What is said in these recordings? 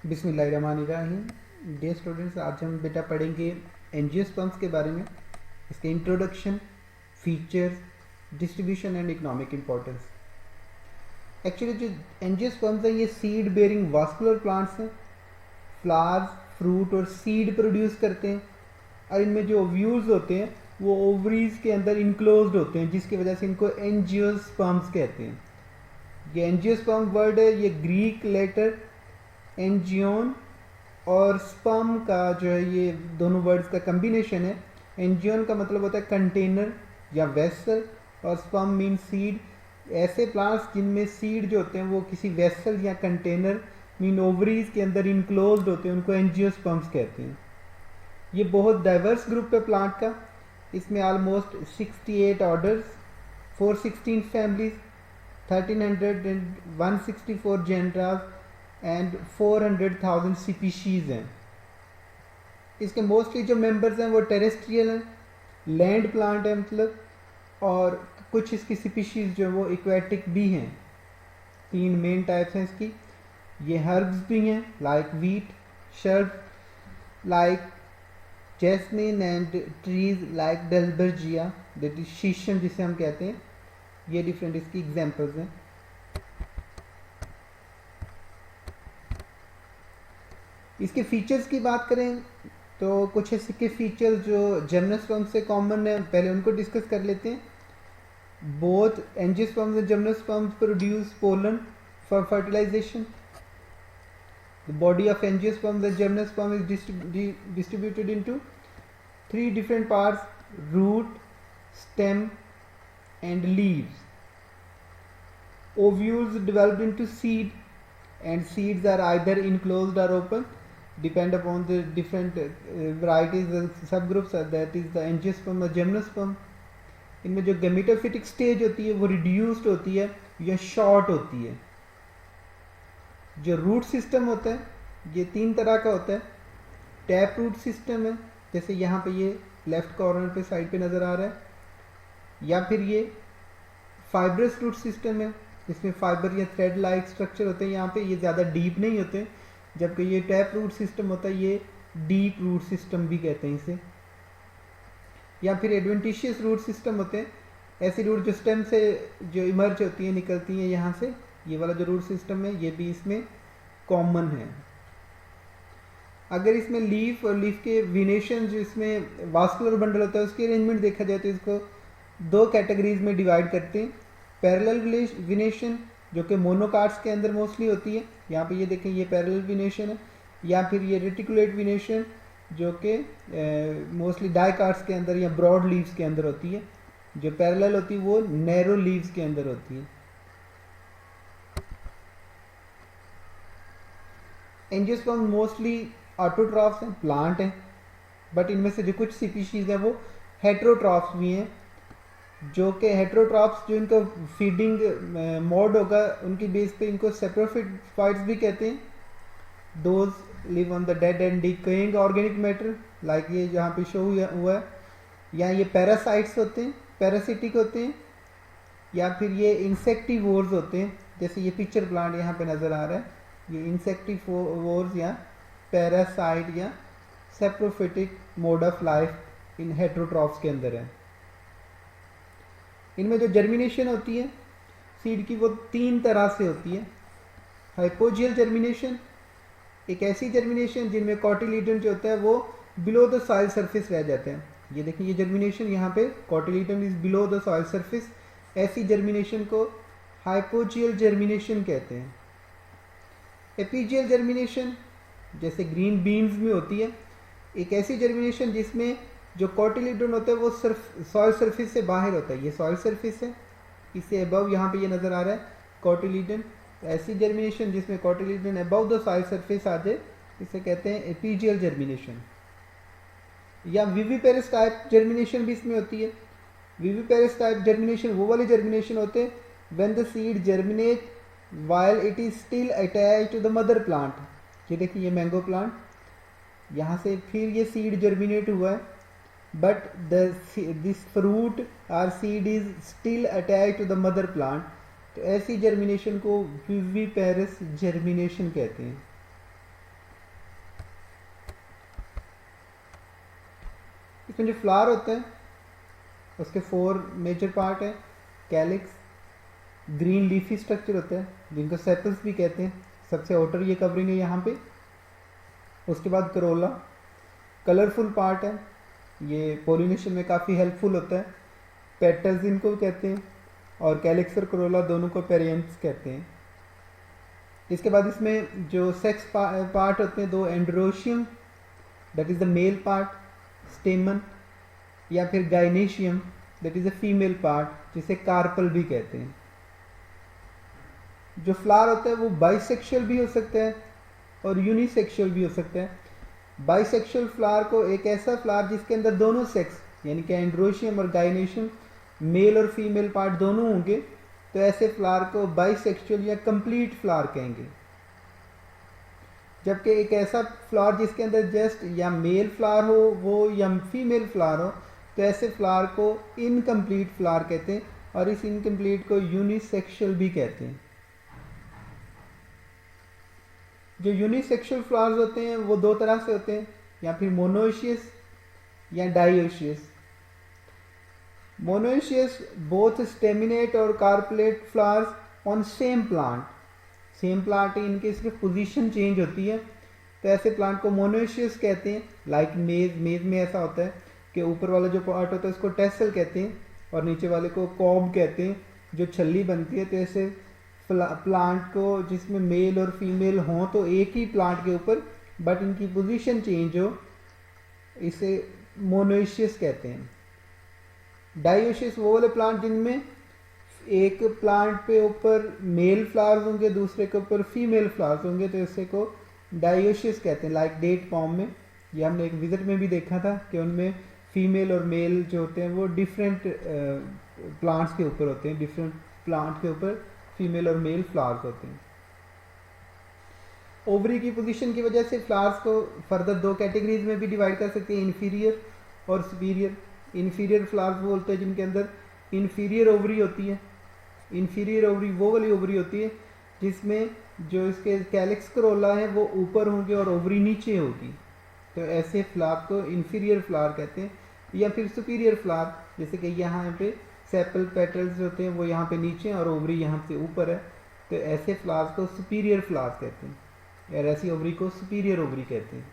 बिस्मिल्लाहिर्रहमानिर्रहीम। Dear students, आज हम बेटा पढ़ेंगे एंजियोस्पर्म्स के बारे में, इसके introduction, features, distribution and economic importance. Actually जो एंजियोस्पर्म्स हैं ये सीड बेयरिंग वास्कुलर प्लांट्स हैं। फ्लावर्स, फ्रूट और सीड प्रोड्यूस करते हैं और इनमें जो ओव्यूल्स होते हैं वो ओवरीज के अंदर इनक्लोज्ड होते हैं, जिसकी वजह से इनको एंजियोस्पर्म्स कहते हैं। ये एंजियोस्पर्म वर्ड है, ये ग्रीक लेटर एंजियोन और स्पर्म का जो है ये दोनों वर्ड्स का कम्बिनेशन है। एंजियोन का मतलब होता है कंटेनर या वेसल और स्पर्म मीन सीड। ऐसे प्लांट्स जिनमें सीड जो होते हैं वो किसी वेसल या कंटेनर मीन ओवरीज के अंदर इनक्लोज्ड होते हैं, उनको एंजियोस्पर्म्स कहते हैं। ये बहुत डाइवर्स ग्रुप है प्लांट का। इसमें almost 68 orders, 416 families, 1364 genera and 400,000 species हैं। इसके मोस्टली जो मेंबर्स हैं वो टेरेस्ट्रियल हैं, लैंड प्लांट है मतलब, और कुछ इसकी स्पीशीज़ जो वो एक्वेटिक भी हैं। 3 मेन टाइप्स हैं इसकी। ये हर्ब्स भी हैं like wheat, shrub like jasmine and trees like Dalbergia, that is shisham जिसे हम कहते हैं। ये डिफरेंट इसकी एग्जांपल्स हैं। इसके फीचर्स की बात करें तो कुछ इसके फीचर्स जो जिम्नोस्पर्म से कॉमन है, पहले उनको डिस्कस कर लेते हैं। Both angiosperms and gymnosperms produce pollen for fertilization. The body of angiosperms and gymnosperm is distributed into 3 different parts: root, stem and leaves. Ovules developed into seed, and seeds are either enclosed or open, depend upon the different varieties, subgroups, that is the angiosperm or gymnosperm. इनमें जो gametophytic stage होती है वो reduced होती है या short होती है। जो रूट सिस्टम होता है ये 3 तरह का होता है। टैप रूट सिस्टम है, जैसे यहाँ पे ये लेफ्ट कॉर्नर पे साइड पे नज़र आ रहा है, या फिर ये फाइब्रस रूट सिस्टम है, इसमें फाइबर या थ्रेड लाइक स्ट्रक्चर होते हैं। यहाँ पे ये ज़्यादा डीप नहीं होते, जबकि ये टैप रूट सिस्टम होता है, ये डीप रूट सिस्टम भी कहते हैं इसे। या फिर एडवेंटिशियस रूट सिस्टम होते हैं, ऐसी रूट जो स्टेम से जो इमर्ज होती है, निकलती हैं यहाँ से। ये वाला जो रूट सिस्टम है ये भी इसमें कॉमन है। अगर इसमें लीफ और लीफ के विनेशन जो इसमें वास्कुलर बंडल होता है उसकी अरेंजमेंट देखा जाए तो इसको 2 कैटेगरीज में डिवाइड करते हैं। पैरेलल विनेशन जो कि मोनोकार्ड्स के अंदर मोस्टली होती है, यहाँ पे ये देखें ये पैरेलल विनेशन है। या फिर ये रेटिकुलेट विनेशन जो कि मोस्टली डाइकार्ड्स के अंदर या ब्रॉड लीव्स के अंदर होती है। जो पैरेलल होती है वो नैरो लीव्स के अंदर होती है। एंजियोस्पर्म मोस्टली ऑटोट्रॉफ्स हैं, प्लांट हैं, बट इनमें से जो कुछ स्पीशीज़ हैं वो हेट्रोट्रॉफ्स भी हैं। जो कि हेट्रोट्रॉफ्स जो इनका फीडिंग मोड होगा उनकी बेस पे इनको सेप्रोफाइट्स भी कहते हैं। Those live on the dead and decaying organic matter, like ये जहाँ पे शो हुआ है। या ये पैरासाइट्स होते हैं, पैरासिटिक होते हैं, या फिर ये इंसेक्टिवोर्स होते हैं, जैसे ये पिक्चर प्लांट यहाँ पे नज़र आ रहा है। ये इंसेक्टिवोर्स या पैरासाइट या saprophytic mode of life in heterotrophs के अंदर है। इनमें जो जर्मिनेशन होती है सीड की वो 3 तरह से होती है। हाइपोजियल जर्मिनेशन, एक ऐसी जर्मिनेशन जिनमें कॉटिलीडन जो होता है वो बिलो द सॉइल सरफेस रह जाते हैं। ये देखिए ये जर्मिनेशन यहाँ पे cotyledon is below the soil surface, ऐसी जर्मिनेशन को हाइपोजियल जर्मिनेशन कहते हैं। एपीजियल जर्मिनेशन जैसे ग्रीन बीन्स में होती है, एक ऐसी जर्मिनेशन जिसमें जो कॉटिलीडन होता है वो सिर्फ सॉइल सरफेस से बाहर होता है। ये सॉइल सरफेस है, इससे अबव यहाँ पे ये नज़र आ रहा है कॉटिलीडन। ऐसी जर्मिनेशन जिसमें cotyledon above the soil surface आ जाए इसे कहते हैं एपीजियल जर्मिनेशन। या विविपेरस टाइप जर्मिनेशन भी इसमें होती है। विविपेरस टाइप जर्मिनेशन वो वाले जर्मिनेशन होते हैं when the seed germinate while it is still attached to the mother plant। ये देखिए ये मैंगो प्लांट, यहाँ से फिर ये सीड जर्मिनेट हुआ है, बट दिस फ्रूट और seed is still attached to the mother plant, तो ऐसी जर्मिनेशन को विविपेरस जर्मिनेशन कहते हैं। इसमें जो फ्लावर होता है उसके 4 मेजर पार्ट है। कैलिक्स, ग्रीन लीफी स्ट्रक्चर होता है जिनको सेपल्स भी कहते हैं, सबसे आउटर ये कवरिंग है यहाँ पे। उसके बाद करोला, कलरफुल पार्ट है, ये पोलिनेशन में काफ़ी हेल्पफुल होता है। पेटल्स इनको कहते हैं, और कैलिक्स और करोला दोनों को पेरियंट्स कहते हैं। इसके बाद इसमें जो सेक्स पार्ट होते हैं 2, androecium that is the male part, स्टेमन, या फिर gynoecium that is the female part जिसे कार्पल भी कहते हैं। जो फ्लावर होता है वो बाइसेक्सुअल भी हो सकता है और यूनिसेक्सुअल भी हो सकता है। बाइसेक्सुअल फ्लावर को एक ऐसा फ्लावर जिसके अंदर दोनों सेक्स यानी कि एंड्रोशियम और गाइनेशियम, मेल और फीमेल पार्ट दोनों होंगे, तो ऐसे फ्लावर को बाइसेक्सुअल या कंप्लीट फ्लावर कहेंगे। जबकि एक ऐसा फ्लावर जिसके अंदर जस्ट या मेल फ्लावर हो वो या फीमेल फ्लावर हो, तो ऐसे फ्लावर को इनकम्प्लीट फ्लावर कहते हैं, और इस इनकम्प्लीट को यूनिसेक्सुअल भी कहते हैं। जो यूनिसेक्सुअल फ्लावर्स होते हैं वो 2 तरह से होते हैं, या फिर मोनोइशियस या डाइओशियस। मोनोइशियस बोथ स्टेमिनेट और carpellate flowers on same plant, same plant है, इनकी सिर्फ पोजीशन चेंज होती है, तो ऐसे प्लांट को मोनोइशियस कहते हैं। लाइक मेज, मेज में ऐसा होता है कि ऊपर वाला जो पार्ट होता है उसको टेसल कहते हैं और नीचे वाले को कॉब कहते हैं, जो छल्ली बनती है। तो ऐसे प्लांट को जिसमें मेल और फीमेल हों तो एक ही प्लांट के ऊपर, बट इनकी पोजीशन चेंज हो, इसे मोनोइशियस कहते हैं। डाइओशियस वो वाले प्लांट जिनमें एक प्लांट पे ऊपर मेल फ्लावर्स होंगे, दूसरे के ऊपर फीमेल फ्लावर्स होंगे, तो इसे को डाइओशियस कहते हैं। लाइक डेट पॉम में, ये हमने एक विजिट में भी देखा था कि उनमें फीमेल और मेल जो होते हैं वो डिफरेंट प्लांट्स के ऊपर होते हैं, डिफरेंट प्लांट के ऊपर फीमेल और मेल फ्लावर्स होते हैं। ओवरी की पोजीशन की वजह से फ्लावर्स को फर्दर 2 कैटेगरीज में भी डिवाइड कर सकते हैं, इन्फीरियर और सुपीरियर। इन्फीरियर फ्लावर्स बोलते हैं जिनके अंदर इन्फीरियर ओवरी होती है। इन्फीरियर ओवरी वो वाली ओवरी होती है जिसमें जो इसके कैलिक्स करोला है वो ऊपर होंगे और ओवरी नीचे होगी, तो ऐसे फ्लावर को इन्फीरियर फ्लावर कहते हैं। या फिर सुपीरियर फ्लावर, जैसे कि यहाँ पे सेपल पेटल्स होते हैं वो यहाँ पे नीचे और ओवरी यहाँ से ऊपर है, तो ऐसे फ्लावर्स को सुपीरियर फ्लावर्स कहते हैं, या ऐसी ओवरी को सुपीरियर ओवरी कहते हैं।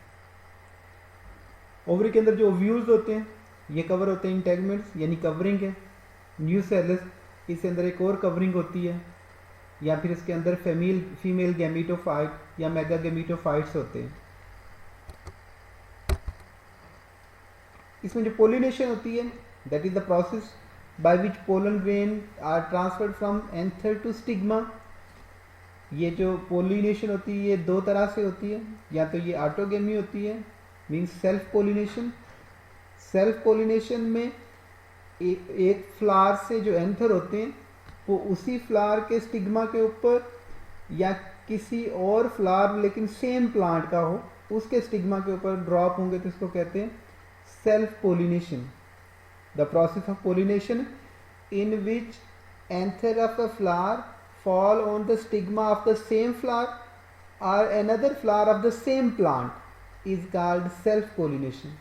ओवरी के अंदर जो ओव्यूल्स होते हैं ये कवर होते हैं इंटेगमेंट्स, यानी कवरिंग है। न्यूसेलस, इसके अंदर एक और कवरिंग होती है, या फिर इसके अंदर फीमेल गैमीटोफाइट या मेगा गैमीटोफाइट्स होते हैं। इसमें जो पोलिनेशन होती है that is the process by which pollen grain are transferred from anther to stigma. ये जो पोलिनेशन होती है ये 2 तरह से होती है, या तो ये ऑटोगेमी होती है means self pollination. Self pollination में एक फ्लावर से जो एंथर होते हैं वो उसी फ्लावर के स्टिग्मा के ऊपर या किसी और फ्लावर लेकिन सेम प्लांट का हो उसके स्टिग्मा के ऊपर ड्रॉप होंगे, तो इसको कहते हैं self pollination. The process of pollination in which anther of a flower fall on the stigma of the same flower or another flower of the same plant is called self pollination।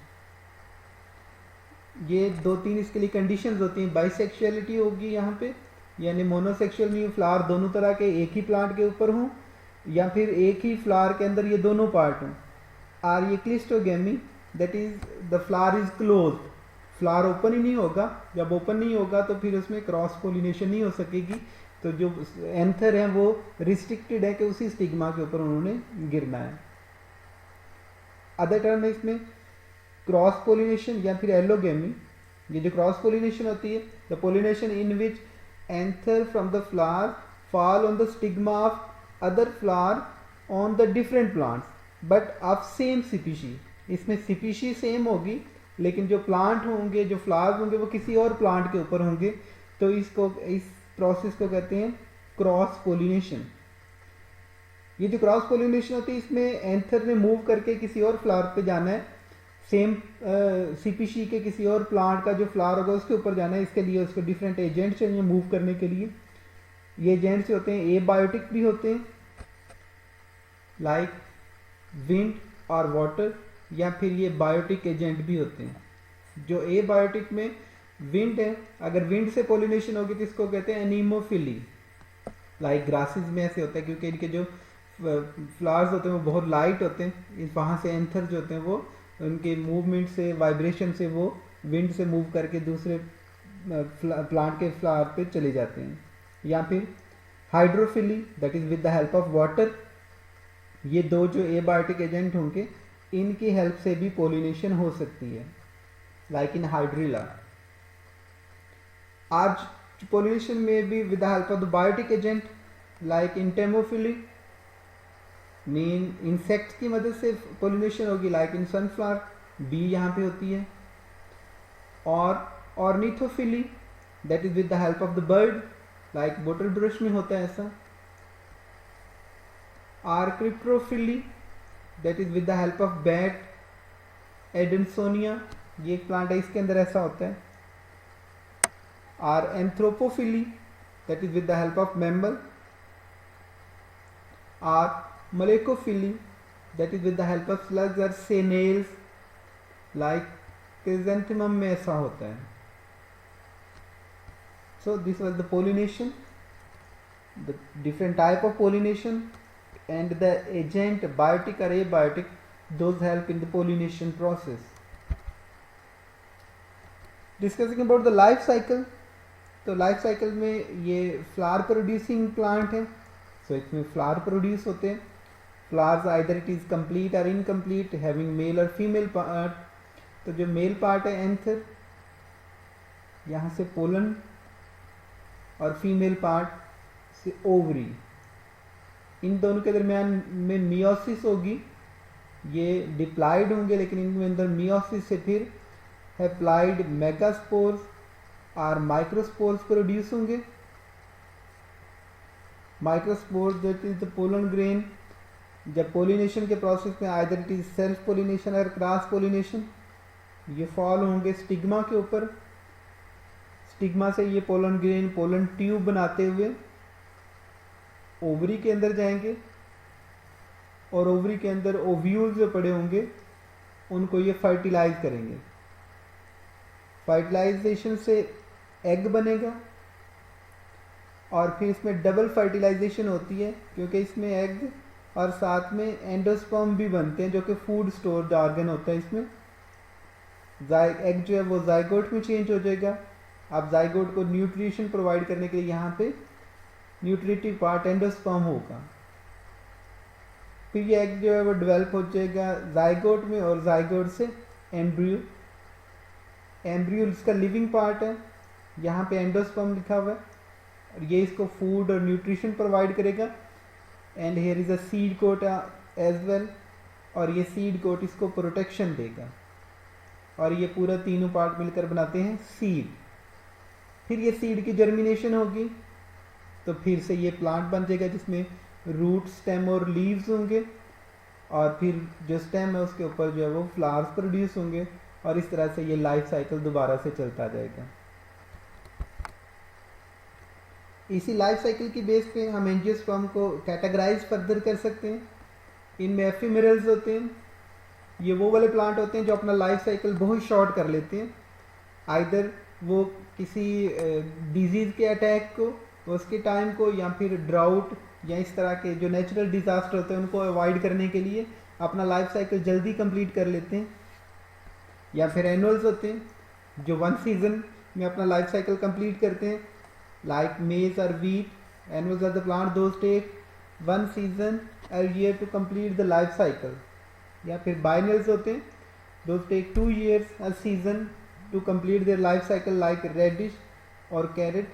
ये 2-3 इसके लिए conditions होती हैं। Bisexuality होगी यहाँ पे, यानी मोनोसेक्सुअल में फ्लावर दोनों तरह के एक ही प्लांट के ऊपर हों, या फिर एक ही फ्लावर के अंदर ये दोनों पार्ट हों। और ये cleistogamy that is the flower is close, flower open ही नहीं होगा। जब ओपन नहीं होगा तो फिर उसमें क्रॉस पोलिनेशन नहीं हो सकेगी, तो जो एंथर है वो रिस्ट्रिक्टेड है कि उसी स्टिग्मा के ऊपर उन्होंने गिरना है। अदर टर्म है इसमें क्रॉस पोलिनेशन या फिर एलोगेमी। ये जो क्रॉस पोलिनेशन होती है, the pollination in which anther from the flower fall on the stigma of other flower on the different plants but of same species. इसमें स्पीशी सेम होगी लेकिन जो प्लांट होंगे, जो फ्लावर्स होंगे वो किसी और प्लांट के ऊपर होंगे, तो इस प्रोसेस को कहते हैं क्रॉस पोलिनेशन। ये जो क्रॉस पोलिनेशन होती है इसमें एंथर ने मूव करके किसी और फ्लावर पे जाना है, सेम स्पीशी के किसी और प्लांट का जो फ्लावर होगा उसके ऊपर जाना है। इसके लिए उसको डिफरेंट एजेंट चाहिए मूव करने के लिए। ये एजेंट्स होते हैं एबायोटिक भी होते हैं लाइक विंड और वाटर, या फिर ये बायोटिक एजेंट भी होते हैं। जो एबायोटिक में विंड है, अगर विंड से पोलिनेशन होगी तो इसको कहते हैं एनीमोफिली। लाइक ग्रासेस में ऐसे होता है क्योंकि इनके जो फ्लावर्स होते हैं वो बहुत लाइट होते हैं, वहाँ से एंथर जो होते हैं वो उनके मूवमेंट से, वाइब्रेशन से वो विंड से मूव करके दूसरे प्लांट के फ्लावर पे चले जाते हैं। या फिर hydrophily, that is with the help of water. ये दो जो एबायोटिक एजेंट होंगे इनकी हेल्प से भी पोलिनेशन हो सकती है, लाइक इन हाइड्रिला। आज पोलिनेशन में भी with the help of the biotic agent like entomophily, main insect की मदद से पोलिनेशन होगी, लाइक इन सनफ्लावर, बी यहाँ पे होती है। और ornithophily, that is with the help of the bird, like bottle brush में होता है ऐसा। Chiropterophily, that is with the help of bat, Adansonia, ये एक प्लांट है इसके अंदर ऐसा होता है। Or anthropophily, that is with the help of mammal. Or malacophily, that is with the help of slugs और सेनेल्स, लाइक क्रिसेंथेमम में ऐसा होता है। So this was the pollination, the different type of pollination, and the agent biotic or abiotic, those help in the pollination process. Discussing about the life cycle, तो life cycle में ये flower producing plant है, सो इसमें flower produce होते हैं। Flowers either it is complete और incomplete, having mail और female part. तो जो मेल पार्ट है एंथर, यहाँ से पोलन, और फीमेल पार्ट से ओवरी, इन दोनों के दरमियान में मियोसिस होगी। ये डिप्लाइड होंगे लेकिन इनके अंदर मियोसिस से फिर हैप्लाइड मेगास्पोर्स और माइक्रोस्पोर्स प्रोड्यूस होंगे। Microspores that is the pollen grain. जब पोलिनेशन के प्रोसेस में either it is self pollination और क्रॉस पोलिनेशन, ये फॉल होंगे स्टिग्मा के ऊपर। स्टिग्मा से ये पोलन ग्रेन पोलन ट्यूब बनाते हुए ओवरी के अंदर जाएंगे, और ओवरी के अंदर ओव्यूल्स जो पड़े होंगे उनको ये फर्टिलाइज करेंगे। फर्टिलाइजेशन से एग बनेगा, और फिर इसमें डबल फर्टिलाइजेशन होती है क्योंकि इसमें एग और साथ में एंडोस्पर्म भी बनते हैं जो कि फूड स्टोर ऑर्गन होता है। इसमें एग जो है वो जाइगोट में चेंज हो जाएगा। अब जाइगोट को न्यूट्रिशन प्रोवाइड करने के लिए यहाँ पे न्यूट्रिटिव पार्ट एंडोस्पर्म होगा। फिर ये एग जो है वो डेवलप हो जाएगा जाइगोट में, और जाइगोट से एम्ब्रियो। एम्ब्रियो इसका लिविंग पार्ट है, यहाँ पे एंडोस्पर्म लिखा हुआ है, और ये इसको फूड और न्यूट्रिशन प्रोवाइड करेगा। And here is a seed coat as well, और ये सीड कोट इसको प्रोटेक्शन देगा, और ये पूरा तीनों पार्ट मिलकर बनाते हैं सीड। फिर ये सीड की जर्मिनेशन होगी, तो फिर से ये प्लांट बन जाएगा जिसमें रूट, स्टेम और लीव्स होंगे, और फिर जो स्टेम है उसके ऊपर जो है वो फ्लावर्स प्रोड्यूस होंगे, और इस तरह से ये लाइफ साइकिल दोबारा से चलता जाएगा। इसी लाइफ साइकिल की बेस पे हम एंजियोस्पर्म को कैटेगराइज फर्दर कर सकते हैं। इनमें एफिमेरल्स होते हैं, ये वो वाले प्लांट होते हैं जो अपना लाइफ साइकिल बहुत शॉर्ट कर लेते हैं। आइदर वो किसी डिजीज़ के अटैक को, उसके टाइम को, या फिर ड्राउट या इस तरह के जो नेचुरल डिज़ास्टर होते हैं उनको अवॉइड करने के लिए अपना लाइफ साइकिल जल्दी कंप्लीट कर लेते हैं। या फिर एनुअल्स होते हैं जो वन सीजन में अपना लाइफ साइकिल कंप्लीट करते हैं, लाइक मेज और wheat. Annuals are the plant those take one season a year to complete the life cycle. या फिर बाइनल्स होते हैं, those take 2 years a season to complete their life cycle, like radish और carrot.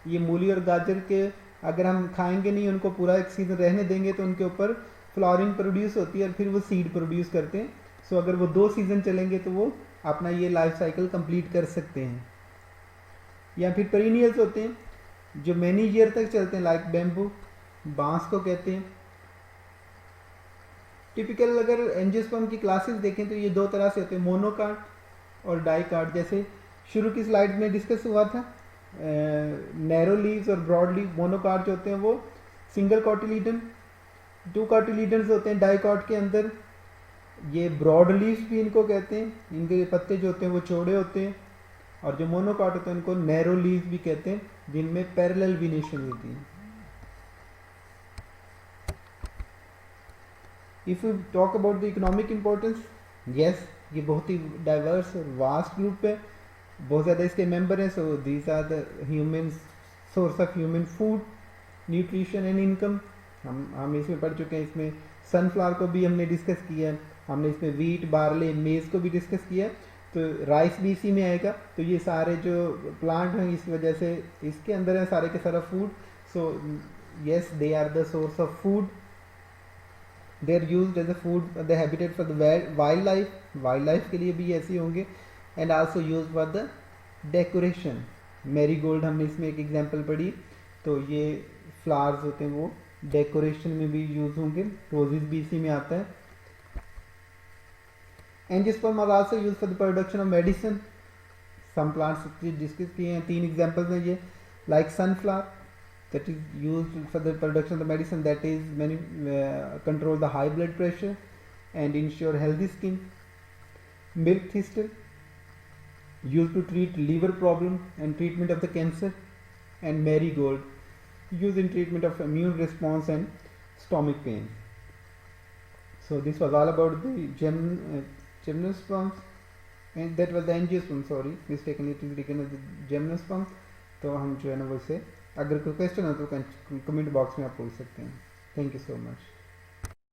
ये मूली और गाजर के अगर हम खाएंगे नहीं, उनको पूरा एक सीजन रहने देंगे तो उनके ऊपर फ्लावरिंग प्रोड्यूस होती है और फिर वो सीड प्रोड्यूस करते हैं। सो अगर वो 2 सीजन चलेंगे तो वो अपना ये लाइफ साइकिल कंप्लीट कर सकते हैं। या फिर पेरिनियल्स होते हैं जो मैनी ईयर तक चलते हैं, लाइक बैम्बू, बांस को कहते हैं। टिपिकल अगर एंजियोस्पर्म की क्लासेस देखें तो ये 2 तरह से होते हैं, मोनोकाट और डाइकाट। जैसे शुरू की स्लाइड में डिस्कस हुआ था, नैरो लीव्स और ब्रॉड लीव। मोनोकाट जो होते हैं वो सिंगल कॉटिलीडन, 2 कॉटिलीडन्स होते हैं डाइकाट के अंदर। ये ब्रॉड लीव्स भी इनको कहते हैं, इनके पत्ते जो होते हैं वो चौड़े होते हैं, और जो मोनोकॉट होते हैं उनको नैरो लीव्स भी कहते हैं, जिनमें पैरेलल वेनेशन होती है। If you talk about the economic importance, yes, ये बहुत ही डाइवर्स और वास्ट ग्रुप है, बहुत ज़्यादा इसके मेंबर हैं। So these are the human source of human food, nutrition and income. हम इसमें पढ़ चुके हैं, इसमें सनफ्लावर को भी हमने डिस्कस किया है, हमने इसमें वीट, बार्ले, मेज़ को भी डिस्कस किया है, तो राइस भी इसी में आएगा। तो ये सारे जो प्लांट हैं इस वजह से इसके अंदर है सारे के सारा food. So yes, they are the source of food, they are use as a food, the habitat for the wild life, wild life के लिए भी ऐसे होंगे, and also use for the decoration. Marigold हमने इसमें एक example पढ़ी, तो ये फ्लावर्स होते हैं वो डेकोरेशन में भी यूज होंगे, रोजेस भी इसी में आता है। Angiosperm are also use for the production of medicine. Some plants discuss किए हैं, 3 एग्जांपल्स हैं ये, like sunflower that is used for the production of the medicine, that is control the high blood pressure and ensure healthy skin. Milk thistle used to treat liver problem and treatment of the cancer, and marigold used in treatment of immune response and stomach pain. So this was all about the gymnosperms, and that was the angiosperm, sorry, mistakenly it is written as the gymnosperm. तो हम जो है ना वो इसे, अगर कोई question हो तो कमेंट बॉक्स में आप पूछ सकते हैं। Thank you so much.